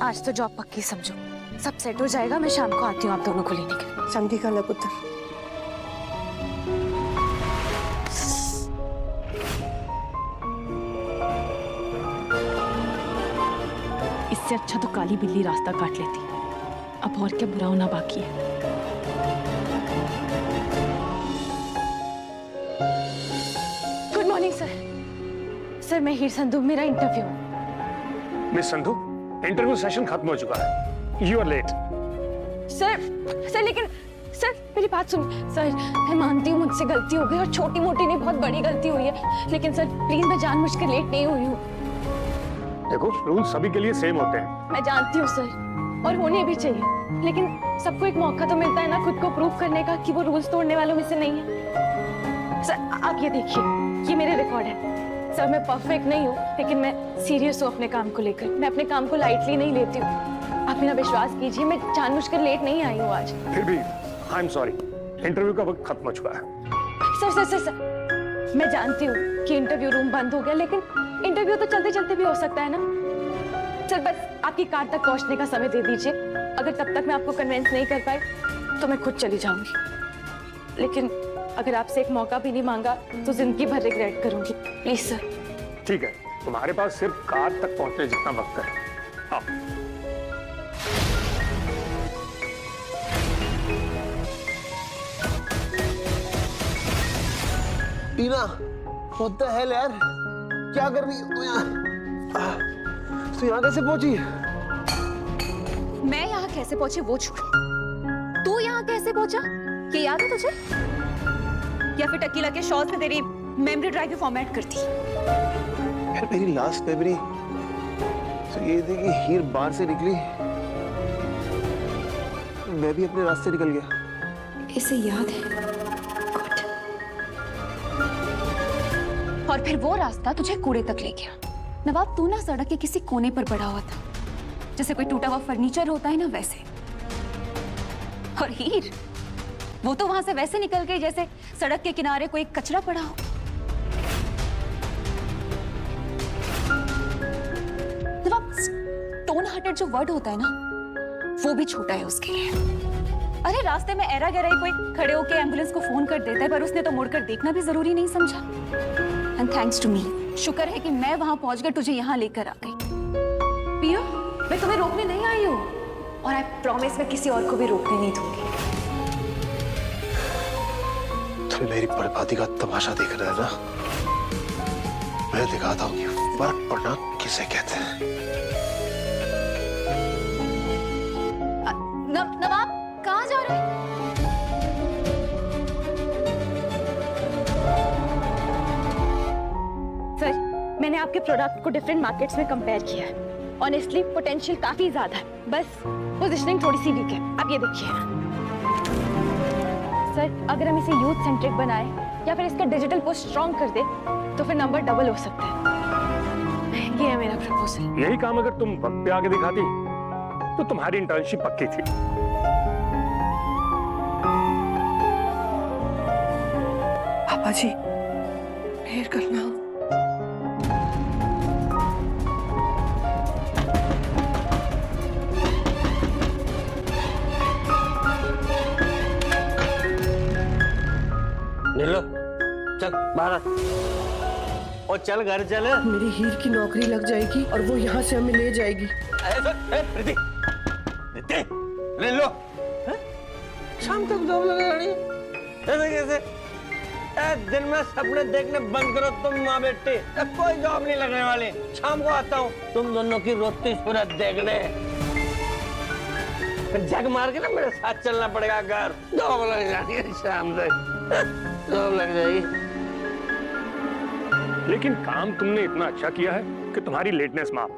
आज तो जॉब पक्की समझो, सब सेट हो जाएगा। मैं शाम को आती हूँ आप दोनों को लेने के। समझी गल पुत्र। इससे अच्छा तो काली बिल्ली रास्ता काट लेती। अब और क्या बुरा होना बाकी है। Good morning sir. सर मैं हीर संधू, मेरा interview. Miss Sandhu, interview session खत्म हो चुका है। You are late. सर लेकिन सर मेरी बात सुन। सर मैं मानती हूँ मुझसे गलती हो गई और छोटी मोटी नहीं बहुत बड़ी गलती हुई है, लेकिन सर प्लीज मैं जानबूझकर लेट नहीं हुई हूँ। देखो रूल सभी के लिए सेम होते हैं। मैं जानती हूँ सर, और होने भी चाहिए, लेकिन सबको एक मौका तो मिलता है ना खुद को प्रूव करने का कि वो रूल्स तोड़ने वालों में से नहीं है। सर आप ये देखिए, ये मेरे रिकॉर्ड है। सर मैं परफेक्ट नहीं हूँ, लेकिन मैं सीरियस हूँ अपने काम को लेकर। मैं अपने काम को लाइटली नहीं लेती हूँ। आप मेरा विश्वास कीजिए, मैं जानबूझकर लेट नहीं आई हूँ आज। फिर भी आई एम सॉरी, इंटरव्यू का वक्त खत्म हो चुका है। सर मैं जानती हूँ कि इंटरव्यू रूम बंद हो गया, लेकिन इंटरव्यू तो चलते चलते भी हो सकता है ना। सर बस आपकी कार तक पहुंचने का समय दे दीजिए। अगर तब तक मैं आपको कन्विंस नहीं कर पाई तो मैं खुद चली जाऊंगी, लेकिन अगर आपसे एक मौका भी नहीं मांगा तो जिंदगी भर रिग्रेट करूंगी। Please sir. ठीक है, तुम्हारे पास सिर्फ कार तक पहुंचने जितना वक्त है। आओ। टीना, what the hell यार, क्या कर रही हो यहाँ? तो यहाँ कैसे पहुंची? मैं यहाँ कैसे पहुंची वो छोड़, तू यहाँ कैसे पहुंचा ये याद है तुझे? या फिर टकीला के शॉर्ट्स में तेरी मेमोरी ड्राइव फॉर्मेट करती? यार मेरी लास्ट मेमोरी तो ये थी कि हीर बाहर से निकली, मैं भी अपने रास्ते निकल गया। इसे याद है? गुड। और फिर वो रास्ता तुझे कूड़े तक ले गया। नवाब तू ना सड़क के किसी कोने पर पड़ा हुआ था, जैसे कोई टूटा हुआ फर्नीचर होता है ना वैसे। और हीर वो तो वहां से वैसे निकल गई जैसे सड़क के किनारे कोई कचरा पड़ा हो। नवाब स्टोन हार्टेड जो वर्ड होता है ना वो भी छोटा है उसके लिए। अरे रास्ते में एरा गहरा ही कोई खड़े होकर एम्बुलेंस को फोन कर देता है, पर उसने तो मुड़कर देखना भी जरूरी नहीं समझा। एंड थैंक्स टू मी, शुक्र है कि मैं वहां पहुंचकर तुझे यहाँ लेकर आ गई। पियो, मैं तुम्हें रोकने नहीं आई हूँ, और आई प्रॉमिस मैं किसी और को भी रोकने नहीं दूंगी। तुम मेरी बर्बादी का तमाशा देख रहे हैं ना? मैं दिखाता हूँ कि फर्क पड़ना किसे कहते हैं। नवाब कहाँ जा रहे हैं? सर मैंने आपके प्रोडक्ट को डिफरेंट मार्केट्स में कंपेयर किया है। ऑनेस्टली पोटेंशियल काफी ज्यादा है, बस पोजीशनिंग थोड़ी सी वीक है। आप ये देखिए सर, अगर हम इसे यूथ सेंट्रिक बनाए या फिर इसका डिजिटल पुश स्ट्रॉन्ग कर दे तो फिर नंबर डबल हो सकता है। ये है मेरा प्रपोजल। यही काम अगर तुम वक्त पे आगे दिखाती तो तुम्हारी इंटर्नशिप पक्की थी। पापा जी मेहर करना। नीलो, चल बाहर और चल घर चल। मेरी हीर की नौकरी लग जाएगी और वो यहाँ से हमें ले जाएगी। प्रीति, नीलो, शाम तक जॉब लगेगी? ऐसे कैसे? दिन में सपने देखने बंद करो तुम माँ बेटी, कोई जॉब नहीं लगने वाली। शाम को आता हूँ तुम दोनों की रोती सूरत देखने। फिर जग मार के ना मेरे साथ चलना पड़ेगा घर। जॉब लग जाएगी शाम तक, जॉब लग जाएगी। लेकिन काम तुमने इतना अच्छा किया है कि तुम्हारी लेटनेस माफ।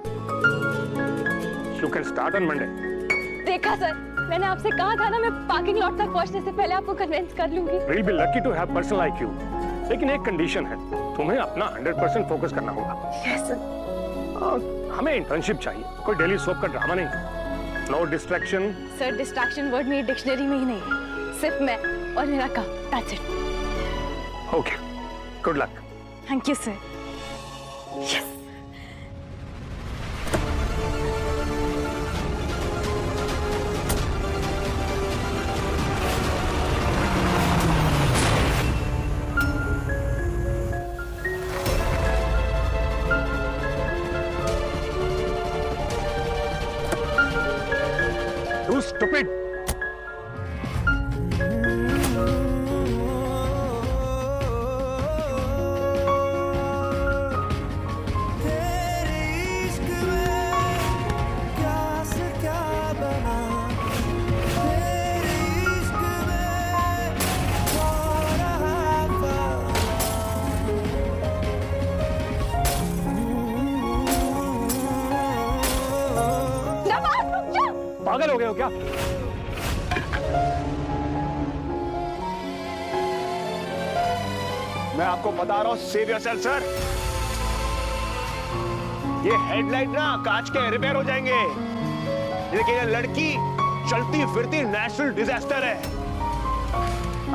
You can start on Monday. देखा सर, मैंने आपसे कहा था ना मैं पार्किंग लॉट तक पहुंचने से पहले आपको कन्विंस कर लूंगी। We'll be lucky to have person like you. लेकिन एक कंडीशन है, तुम्हें अपना 100% फोकस करना होगा। Yes sir. हमें इंटर्नशिप चाहिए, कोई डेली सोप का ड्रामा नहीं। No distraction. Sir distraction word मेरी डिक्शनरी में ही नहीं है, सिर्फ मैं और मेरा काम। That's it. Okay, good luck. Thank you sir. Yes. You stupid! Nawaz रुक जा। पागल हो गए हो क्या? मैं आपको बता रहा हूं, सेव योरसेल्फ सर। ये हेडलाइट ना कांच के रिपेयर हो जाएंगे, लेकिन ये लड़की चलती फिरती नेशनल डिजास्टर है।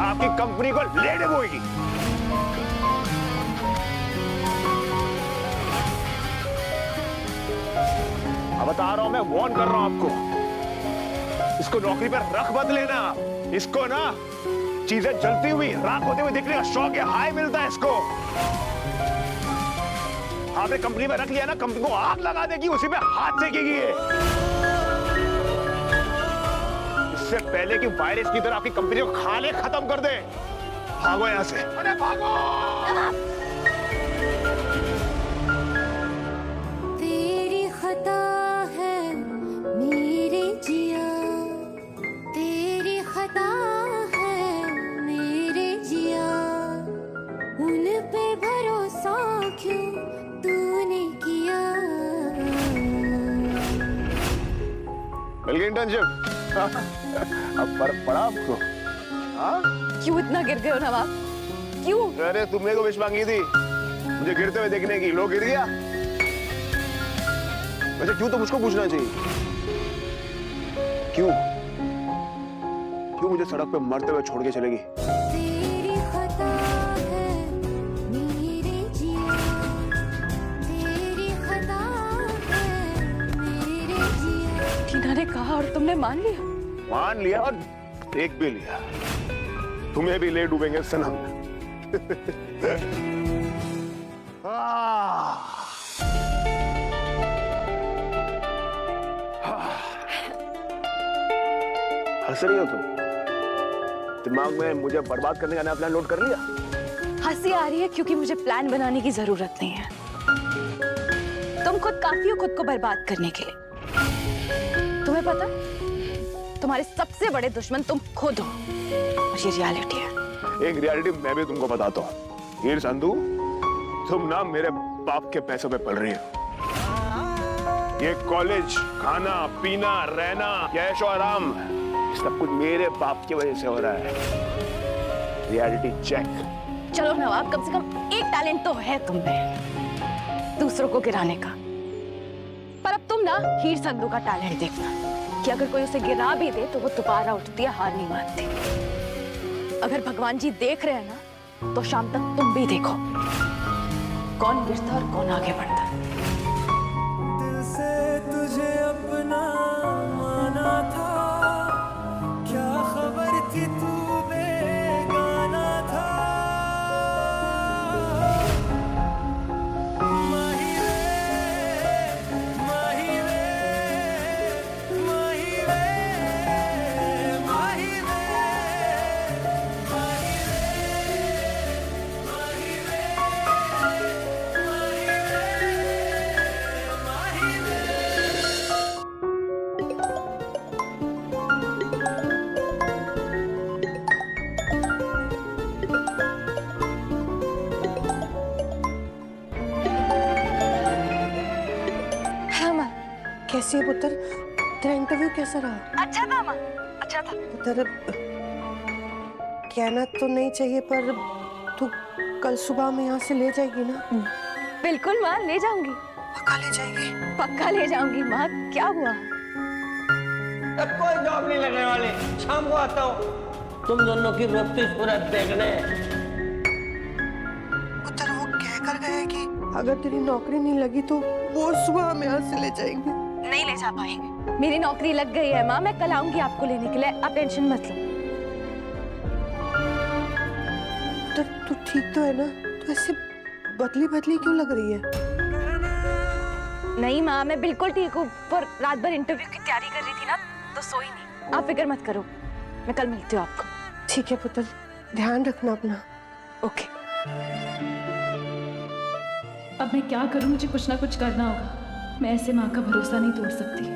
आपकी कंपनी को ले डुबोएगी। अब बता रहा हूं, मैं वार्न कर रहा हूं आपको। इसको नौकरी पर रख मत लेना। इसको ना चीजें जलती हुई राख होते हुए देखने का शौक है, हाई मिलता है इसको। आपने कंपनी में रख लिया ना, कंपनी को आग लगा देगी, उसी पे हाथ सेकेगी ये। इससे पहले कि वायरस की तरह आपकी कंपनी को खा ले, खत्म कर दे। भागो यहां से, अरे भागो। तेरी खता है मेरे जिया, तेरी खता है मेरे जिया, उन पे भरोसा क्यों तूने किया। मिल गई इंटर्नशिप? अब फर्क पड़ा आपको? हाँ? क्यों इतना गिर गए हो नवाब? क्यों? अरे तुमने को विश मांगी थी मुझे गिरते हुए देखने की, लोग गिर गया। वैसे क्यों तो मुझको पूछना चाहिए। क्यों क्यों मुझे सड़क पे मरते हुए छोड़ के चलेगी? तेरी खता है मेरे जिया, तेरी खता है मेरे जिया। टीना ने कहा और तुमने मान लिया? मान लिया और देख भी लिया। तुम्हें भी ले डूबेंगे सनम। हंस रही हो तुम? दिमाग में मुझे बर्बाद करने का नया प्लान लोड कर लिया? हंसी आ रही है क्योंकि मुझे प्लान बनाने की जरूरत नहीं है। तुम खुद काफी हो खुद को बर्बाद करने के लिए। तुम्हें पता, तुम्हारे सबसे बड़े दुश्मन तुम खुद हो, और ये रियलिटी है। एक रियलिटी मैं भी तुमको बताता हूँ। हीर संधू, तुम ना मेरे बाप के पैसों पे पल रही हो। ये कॉलेज, खाना पीना रहना, कैश और आराम, सब कुछ मेरे बाप की वजह से हो रहा है। Reality check. चलो नवाब, कम से कम एक टैलेंट तो है तुम में, दूसरों को गिराने का। पर अब तुम ना हीर संधू का टैलेंट देखना कि अगर कोई उसे गिरा भी दे तो वो दोबारा उठती है, हार नहीं मानती। अगर भगवान जी देख रहे हैं ना, तो शाम तक तुम भी देखो कौन गिरता और कौन आगे बढ़ता है। दिल से तुझे अपना माना था, क्या खबर थी तू बेगाना था। माही वे, माही वे, माही वे, माही वे, माही वे, माही वे। हाँ माँ, कैसी है पुत्र? तेरा इंटरव्यू कैसा रहा? अच्छा था माँ, अच्छा था। पुत्र, कहना तो नहीं चाहिए पर तू कल सुबह में यहाँ से ले जाएगी ना? बिल्कुल माँ, ले जाऊंगी, पक्का ले जाएगी? पक्का ले जाऊंगी माँ। क्या हुआ? अब कोई जॉब नहीं लगने वाली, शाम को आता हूँ तुम दोनों की रोती सूरत देखने। पुत्र, वो कह कर गए कि अगर तेरी नौकरी नहीं लगी तो वो सुबह में यहाँ से ले जाएंगे। नहीं ले जा पाएंगे। मेरी नौकरी लग गई है माँ, मैं कल आऊंगी आपको लेने के लिए, आप टेंशन मत लो। पुत्र, तू ठीक तो है ना? तो ऐसे बदली बदली क्यों लग रही है? नहीं माँ, मैं बिल्कुल ठीक हूँ, पर रात भर इंटरव्यू की तैयारी कर रही थी ना, तो सोई नहीं। आप फिक्र मत करो, मैं कल मिलती हूँ आपको। ठीक है पुतल, ध्यान रखना अपना। ओके। अब मैं क्या करूं, मुझे कुछ ना कुछ करना होगा। मैं ऐसे माँ का भरोसा नहीं तोड़ सकती।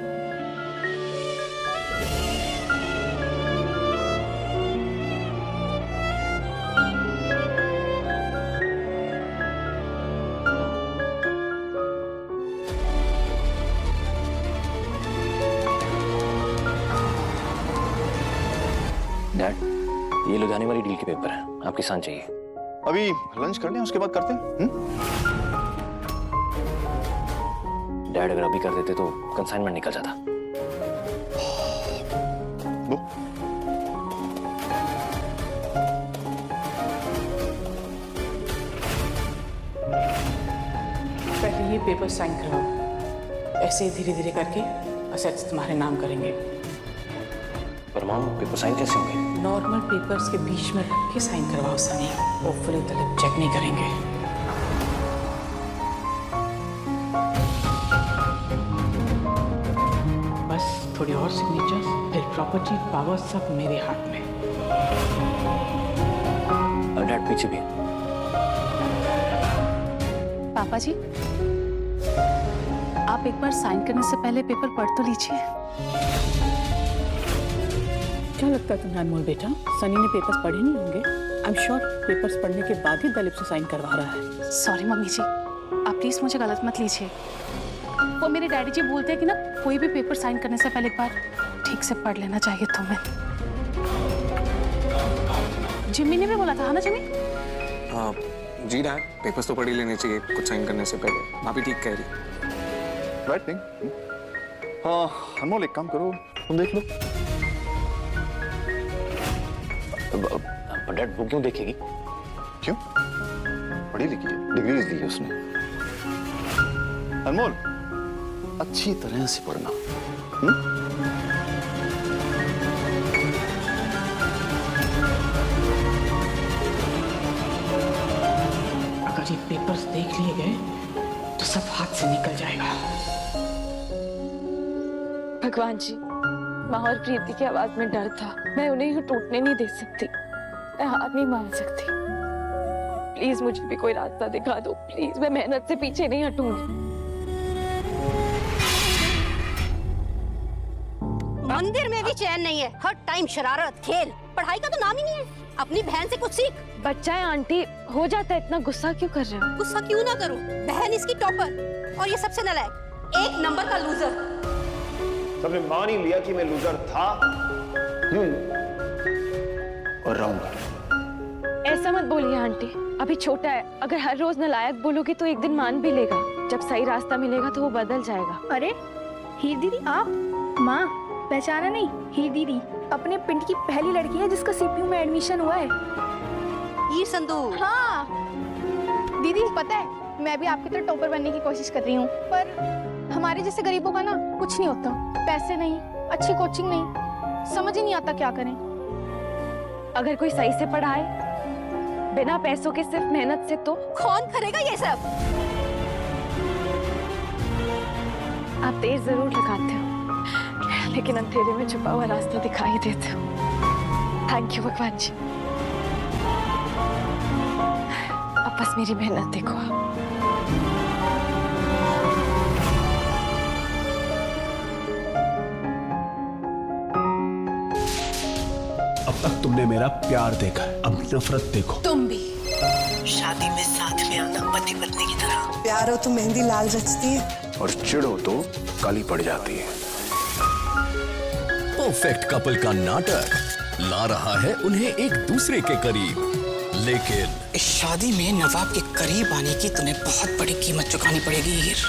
डैड, ये लुधियाने वाली डील के पेपर हैं, आपकी साइन चाहिए। अभी लंच कर लें, उसके बाद करते हैं। डैड अगर अभी कर देते तो कंसाइनमेंट निकल जाता। वो पहले ये पेपर साइन करवाओ, ऐसे धीरे धीरे करके असेट्स तुम्हारे नाम करेंगे। पर मॉम, पेपर साइन कैसे होंगे? नॉर्मल पेपर्स के बीच में रख के साइन करवाओ सनी, होपफुली दलीप चेक नहीं करेंगे। बस थोड़ी और सिग्नेचर्स, फिर प्रॉपर्टी पावर सब मेरे हाथ में। और डैड पीछे भी। पापा जी, आप एक बार साइन करने से पहले पेपर पढ़ तो लीजिए। क्या लगता है तुम्हें अनमोल बेटा, सनी ने पेपर्स पढ़े नहीं होंगे? आई एम श्योर पेपर्स पढ़ने के बाद ही दलीप से साइन करवा रहा है। सॉरी मम्मी जी, आप प्लीज मुझे गलत मत लीजिए। वो मेरे डैडी जी बोलते हैं कि ना, कोई भी पेपर साइन करने से पहले एक बार ठीक से पढ़ लेना चाहिए तुम्हें। जिम्मी ने भी बोला था, ना जिम्मी? हाँ जी डैड, पेपर्स तो पढ़ ही लेने चाहिए कुछ साइन करने से पहले। भाभी ठीक कह रही। Right thing. हाँ अनमोल, एक काम करो, तुम देख लो। पर डैड वो क्यों देखेगी? क्यों? पढ़ी लिखी है, डिग्रीज दी है उसने। अनमोल, अच्छी तरह से पढ़ना। अगर ये पेपर्स देख लिए गए तो सब हाथ से निकल जाएगा। भगवान जी, माँ और प्रीति की आवाज में डर था। मैं उन्हें यूं टूटने नहीं दे सकती, मैं हार नहीं मान सकती। प्लीज मुझे भी कोई रास्ता दिखा दो, प्लीज। मैं मेहनत से पीछे नहीं हटूंगी। मंदिर में भी चैन नहीं है, हर टाइम शरारत, खेल, पढ़ाई का तो नाम ही नहीं है। अपनी बहन से कुछ सीख। बच्चा है आंटी, हो जाता है, इतना गुस्सा क्यों कर रहे हो? गुस्सा क्यों ना करूं, बहन इसकी टॉपर और ये सबसे नालायक, एक नंबर का लूजर। सबने मान ही लिया कि मैं लूजर था और रहूंगा। ऐसा मत बोलिए आंटी, अभी छोटा है। अगर हर रोज नालायक बोलोगे तो एक दिन मान भी लेगा। जब सही रास्ता मिलेगा तो वो बदल जाएगा। अरे हीर दीदी, आप? माँ, पहचाना नहीं? हीर दीदी अपने पिंड की पहली लड़की है जिसका सीपीयू में एडमिशन हुआ है। ये संदूक। हाँ दीदी, पता है मैं भी आपकी तरह टॉपर बनने की कोशिश कर रही हूँ, पर हमारे जैसे गरीबों का ना कुछ नहीं होता। पैसे नहीं, अच्छी कोचिंग नहीं, समझ ही नहीं आता क्या करें। अगर कोई सही से पढ़ाए बिना पैसों के, सिर्फ मेहनत से, तो कौन करेगा ये सब? आप देर जरूर लगाते हो, लेकिन अंधेरे में छुपा हुआ रास्ता दिखाई देते हो। थैंक यू भगवान जी। अब बस मेरी मेहनत देखो आप। अब तक तुमने मेरा प्यार देखा है, अब नफरत देखो। तुम भी शादी में साथ में आना, पति पत्नी की तरह। प्यार हो तो मेहंदी लाल रचती है, और चिढ़ हो तो काली पड़ जाती है। परफेक्ट कपल का नाटक ला रहा है उन्हें एक दूसरे के करीब, लेकिन इस शादी में नवाब के करीब आने की तुम्हें बहुत बड़ी कीमत चुकानी पड़ेगी हीर।